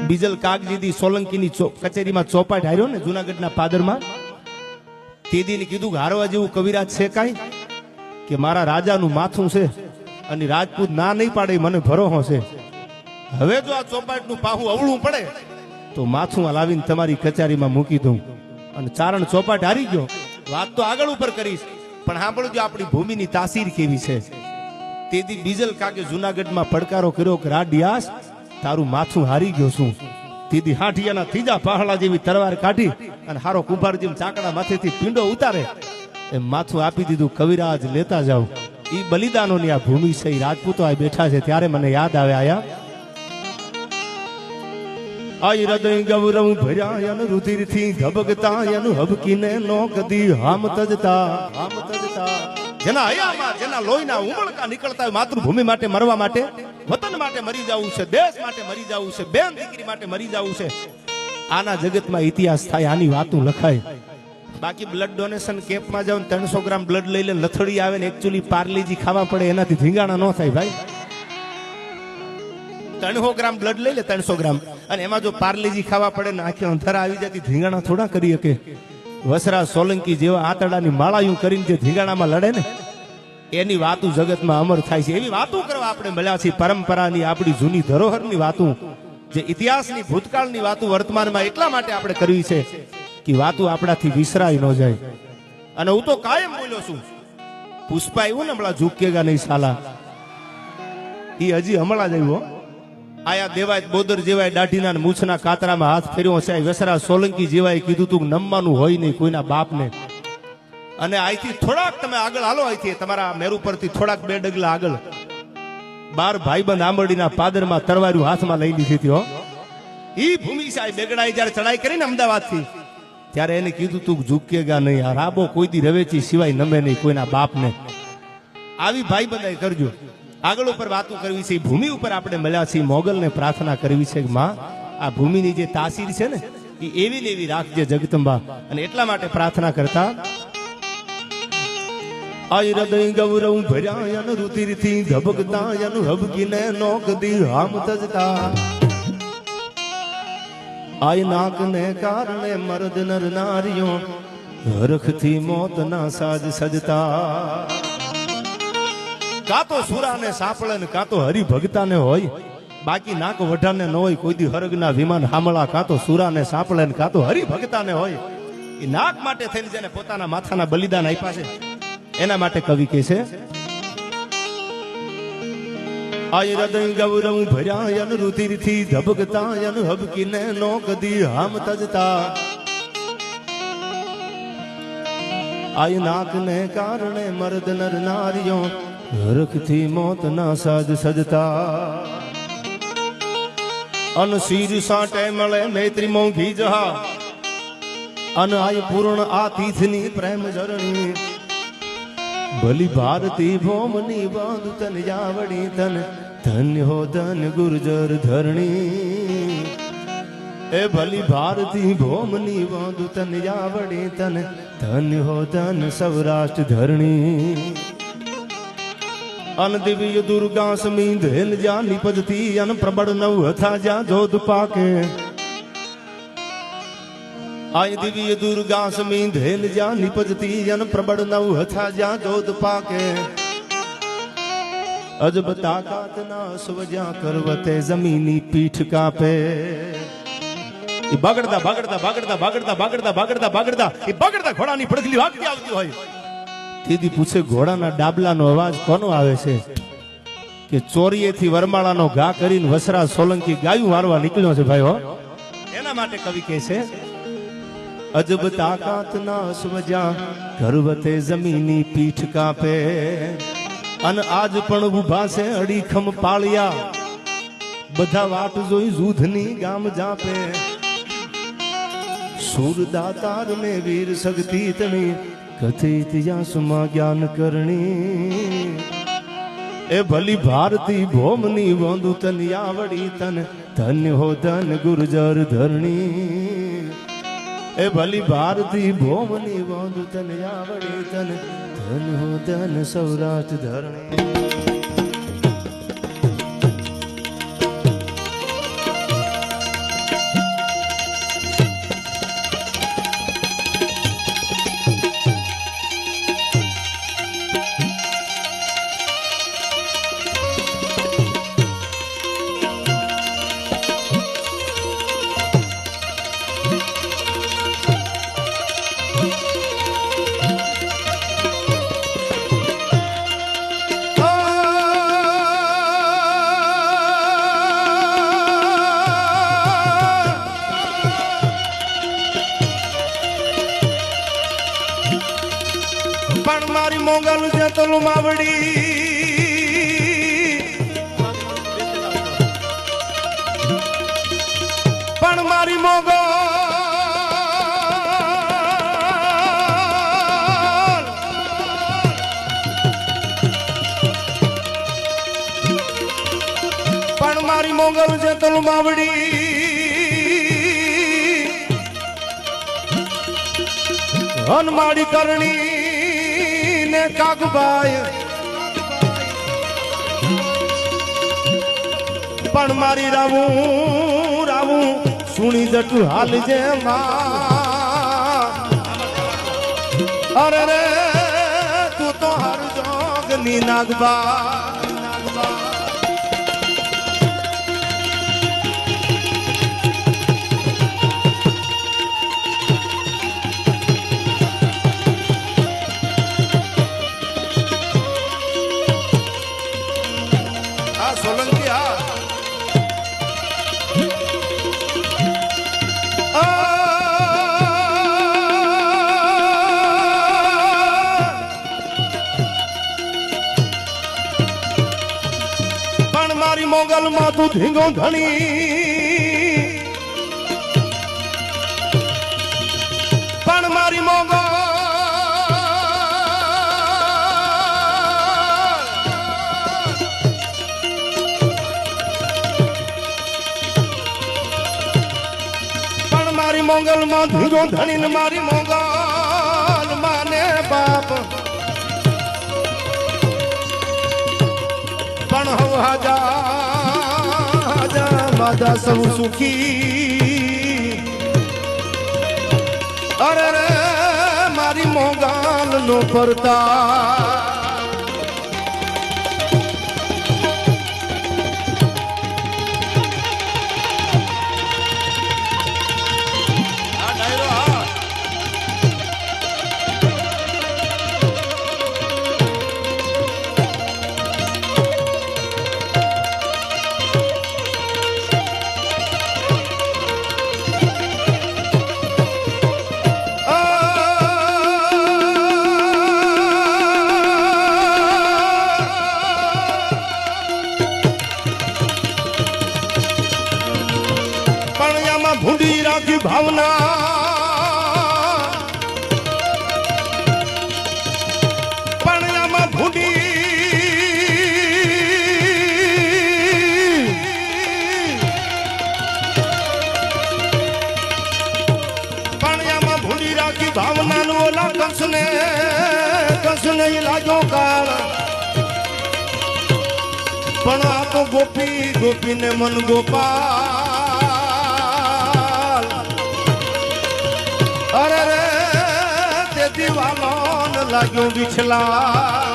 બીજલ કાગજીદી સોલંકીની કચેરીમાં ચોપાટ હાર્યો ને જુનાગઢના પાદરમાં, તેદીને કીધું કે હારવા જેવું કવિરાજ છે કાંઈ? કે મારા રાજાનું માથું છે અને રાજપૂત ના નહીં પાડે મને ભરોસો છે. હવે જો આ ચોપાટનું પાહું અવળું પડે તો માથું લાવીને તમારી કચેરીમાં મૂકી દઉં. અને ચારણ ચોપાટ હારી ગયો. વાત તો આગળ ઉપર કરીશ, પણ સાંભળજો આપણી ભૂમિની તાસીર કેવી છે. તેથી બીજલ કાકે જુનાગઢમાં પડકારો કર્યો કે રાડિયાસ તારું માથું હારી ગયો છું. તેથી હાઠિયાના ત્રીજા પહાડા જેવી તલવાર કાઢી અને હારો કુંભાર જેમ ચાકડા માથેથી પીંડો ઉતારે એમ માથું આપી દીધું. કવિરાજ લેતા જાવ. ઈ બલિદાનોની આ ભૂમિ છે. ઈ રાજપૂતો આ બેઠા છે ત્યારે મને યાદ આવે આયા આઈ હૃદય ગૌરવ ભર્યા અન રુધિરથી ધબકતા અન હબકીને નો કદી હામ તજતા જેના હયામાં જેના લોહીના ઉમળકા નીકળતા હોય માતૃભૂમિ માટે મરવા માટે, વતન માટે મરી જવું છે, દેશ માટે મરી જવું છે, બેન દીકરી માટે મરી જવું છે. આના જગતમાં ઇતિહાસ થાય, આની વાતું લખાય. બાકી બ્લડ ડોનેશન કેમ્પમાં જાવ 300 ગ્રામ બ્લડ લઈ લે લથડી આવે ને એકચ્યુઅલી પાર્લીજી ખાવા પડે એનાથી ધીંગાણા ન થાય ભાઈ. 300 ગ્રામ બ્લડ લઈ લે 300 ગ્રામ અને એમાં જો પાર્લીજી ખાવા પડે ને આંખે અંધારા આવી જતી ધીંગાણા થોડા કરી શકે. વસરા સોલંકી જેવા આતડાની માળાયું કરીને જે ધીંગાણામાં લડે ને એની વાતું જગતમાં અમર થાય છે. એવી વાતું કરવા આપણે મળ્યા છીએ. પરંપરાની આપણી જૂની ધરોહરની વાતું, જે ઇતિહાસની ભૂતકાળની વાતું વર્તમાનમાં એટલા માટે આપણે કરવી છે કે વાતું આપણાથી વિસરાઈ ન જાય. અને હું તો કાયમ બોલ્યો છું, પુષ્પા આવ્યું ને હમણાં ઝૂકેગા નહીં સાલા, એ હજી હમણાં જ આવ્યો. આયા દેવાય બોદર જેવાય દાઢીના મૂછના કાતરામાં હાથ ફેર્યો છે. વસરા સોલંકી જેવાય કીધું તું નમવાનું હોય નહીં કોઈના બાપને. અને અહીંથી થોડાક તમે આગળ હાલો, અહીંથી તમારા મેરુ પરથી થોડાક 2 ડગલા આગળ 12 ભાઈબંધ આંબરડીના પાદરમાં તરવાર્યું હાથમાં લઈ લીધી હતી. ઈ ભૂમિ સાહેબ બેગડાઈ જયારે ચડાઈ કરીને અમદાવાદથી, ત્યારે એને કીધું તું ઝૂકેગા નહીં, આ રાબો કોઈથી રવેચી સિવાય નમે નહીં કોઈના બાપને. આવી ભાઈબંધાઈ કરજો. આગળ ઉપર વાતો કરવી છે. ભૂમિ ઉપર આપણે મળ્યા છીએ. મોગલને પ્રાર્થના કરવી છે કે માં આ ભૂમિની જે તાસીર છે ને એ એવી ને એવી રાખજે જગદંબા. અને એટલા માટે પ્રાર્થના કરતા આઈ હૃદય ગૌરવ ભર્યા અન રુધિરથી ધબકતા અન હબકીને નો કદી હામ તજતા. આઈ નાકને કારણે મર્દ નર નારીઓ હરખથી મોતના સાજ સજતા. કાં તો સુરાને સાપળે ને કાં તો હરિભગતાને હોય, બાકી નાક વઢાને ન હોય. કોઈ દી હરગના વિમાન હામળા કાં તો સુરાને સાપળે ને કાં તો હરિભગતાને હોય. એ નાક માટે થઈને જેને પોતાના માથાના બલિદાન આપ્યા છે એના માટે કવિ કહે છે આય હૃદય ગૌરવ ભર્યા અન રુધિરથી ધબકતા અન હબકીને નો કદી હામ તજતા. આય નાકને કારણે મર્દ નર નારીઓ હરખથી મોતના સાજ સજતા. અન શીર સાટે મળે મૈત્રી મોંઘી જહા અન આય પૂર્ણ આ તીથની પ્રેમ જરણી. ભલી ભારતી ભોમની બાંધુ તન જાવડી તન ધન્ય હો ધન ગુર્જર ધરણી. એ ભલી ભારતી ભોમની બાંધુ તન જાવડી તન ધન્ય હો ધન સૌરાષ્ટ્ર ધરણી. અન દિવ્ય દુર્ગા સમીંધ હેલ જા નિપજતી અન પ્રબળ નવ હથા જા જોધ પાકે. આય દિવ્ય દુર્ગા સમીંધ હેલ જા નિપજતી અન પ્રબળ નવ હથા જા જોધ પાકે. અજબ તાકાત ના સ્વજા કરવતે જમીની પીઠ કાપે. એ બગડતા બગડતા બગડતા બગડતા બગડતા બગડતા બગડતા એ બગડતા ઘોડાની પડખલી વાગતી આવતી હોય. દીદી પૂછે ઘોડાના ડાબલાનો અવાજ કોનો આવે છે? કે ચોરીએથી વરમાળાનો ઘા કરીને વસરા સોલંકી ગાયું મારવા નીકળ્યો છે ભાઈ હો. એના માટે કવિ કહે છે અજબ તાકાત ના સ્વજા ગર્વતે જમીની પીઠ કાપે. અને આજ પણ ઉભા છે અડીખમ પાળિયા બધા વાટ જોઈ જૂધની ગામ જાપે. સુરદાતાર ને વીર શક્તિ તણી કથે ઇતિહાસમાં જ્ઞાન કરણી. એ ભલી ભારતી ભોમની વોંદુ તન આવડી તન ધન્ય હો ધન ગુર્જર ધરણી. એ ભલી ભારતી ભોમની વોંદુ તન આવડી તન ધન્ય હો ધન સૌરાષ્ટ્ર ધરણી. મોગલ જેતલ માવડી પણ મારી મોગલ પણ મારી મોગલ જેતલ માવડી હનમાડી કરણી ને કાગબાઈ પણ મારી રાવું રાવું સુણી જટું હાલ જે અરે રે તું તો હર જોગ ની નાગબા સોલંકી હા પણ મારી મોગલ માં તું ધીંગો ધણી પણ મારી મોગલ મારી મોગલ માં ધીરો ધણી ને મારી મોગલ માને બાપ પણ હવ હાજા માજા સૌ સુખી અરે રે મારી મોગલ નો પરતા ભૂંડી રાખી ભાવના પણ આમાં ભૂંડી પણ આમાં ભૂંડી રાખી ભાવના નું ઓલા કંસને લાગ્યો કાળ પણ આ તો ગોપી ગોપીને મન ગોપાલ અરે રે તે દીવાલો લાગ્યો વિછલા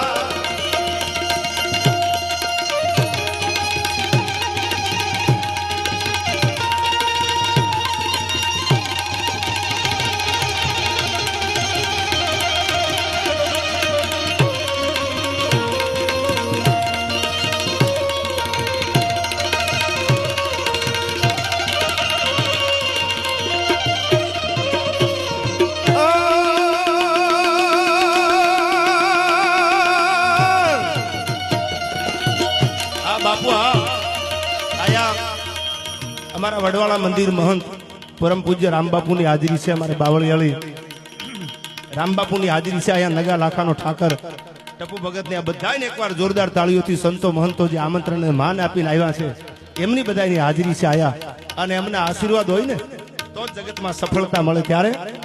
અમારા વડવાળા મંદિર મહંત પરમ પૂજ્ય રામબાપુની હાજરી છે અમારે બાવળિયાળી રામબાપુની હાજરી છે અહીંયા નગા લાખાનો ઠાકર ટપુ ભગત ને આ બધાને એકવાર જોરદાર તાળીઓથી સંતો મહંતો જે આમંત્રણને માન આપીને આવ્યા છે એમની બધાની હાજરી છે આયા અને એમના આશીર્વાદ હોય ને તો જ જગતમાં સફળતા મળે ત્યારે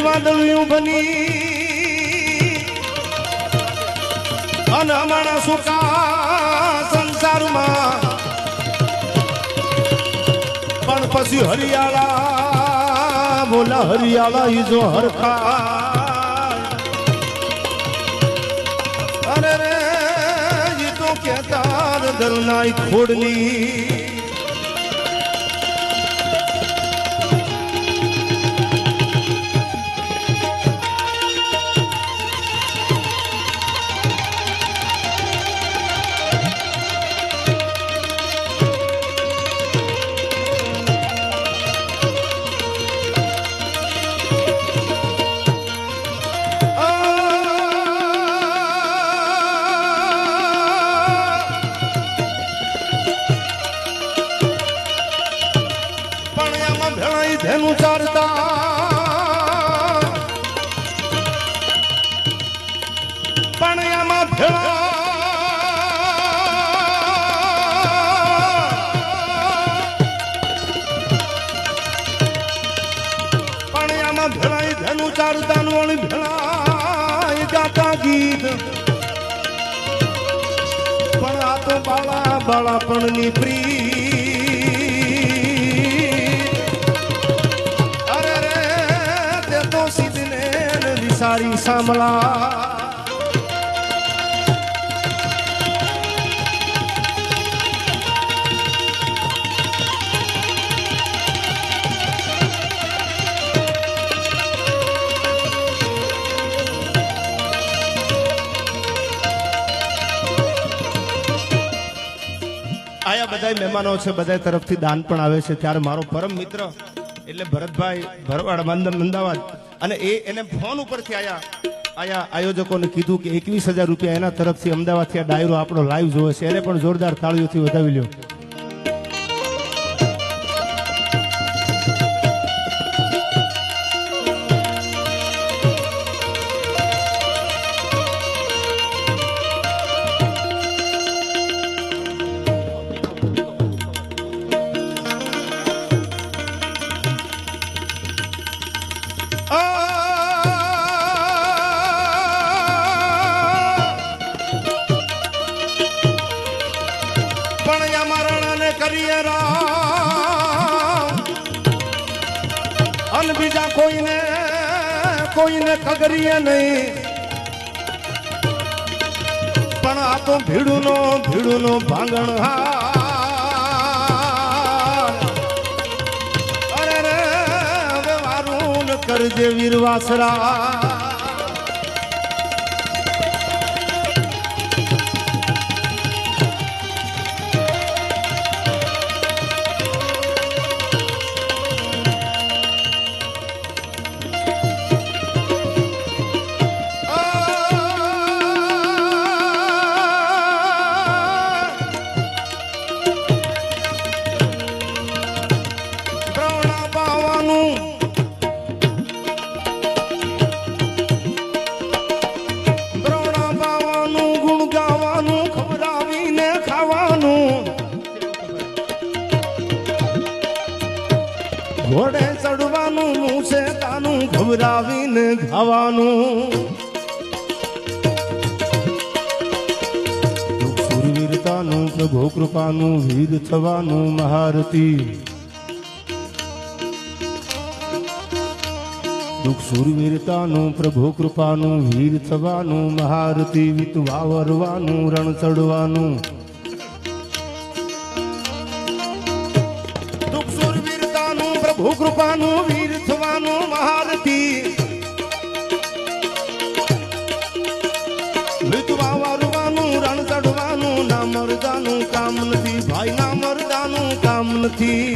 વાદળિયું બની અને અમારા સુકા સંસારમાં પણ પછી હરિયાળા બોલા હરિયાળા ઈ જો હરખા અરે રે ઈ તો કેતા દરુનાઈ ખોડલી ધેનું ચારતા પાણિયામાં ભેળા પાણિયામાં ભેળાઈ ધેનું ચારતા વળી ભેળા ગાતા ગીત પણ આ તો બાળા બાળાપણની પ્રી સારી સાંભળા આયા બધા મહેમાનો છે, બધા તરફથી દાન પણ આવે છે. ત્યારે મારો પરમ મિત્ર એટલે ભરતભાઈ ભરવાડ અમદાવાદ અને એને ફોન ઉપરથી આયા આયોજકોને કીધું કે 21,000 રૂપિયા એના તરફથી અમદાવાદથી આ ડાયરો આપણો લાઈવ જોવે છે. એને પણ જોરદાર તાળીઓથી વધાવી લ્યો. અને બીજા કોઈને કગરીએ નહીં, પણ આ તો ભીડુનો ભાંગણ અરે રે હવે વારું કરજે વીરવાસરા. ઘોડે ચડવાનું મૂસે તાનું ઘબરાવીને ગાવાનું, સુરવીરતાનું પ્રભુ કૃપાનું વીર થવાનું મહારતી. દુઃખ સુરવીરતાનું પ્રભુ કૃપાનું વીર થવાનું મહારતી. વિત વાવરવાનું રણ ચડવાનું, પ્રભુ કૃપાનું વીર થવાનું મહારતી. વિધવા વારવાનું રણ ચડવાનું, ના મરદાનું કામ નથી ભાઈ, ના મરદાનું કામ નથી.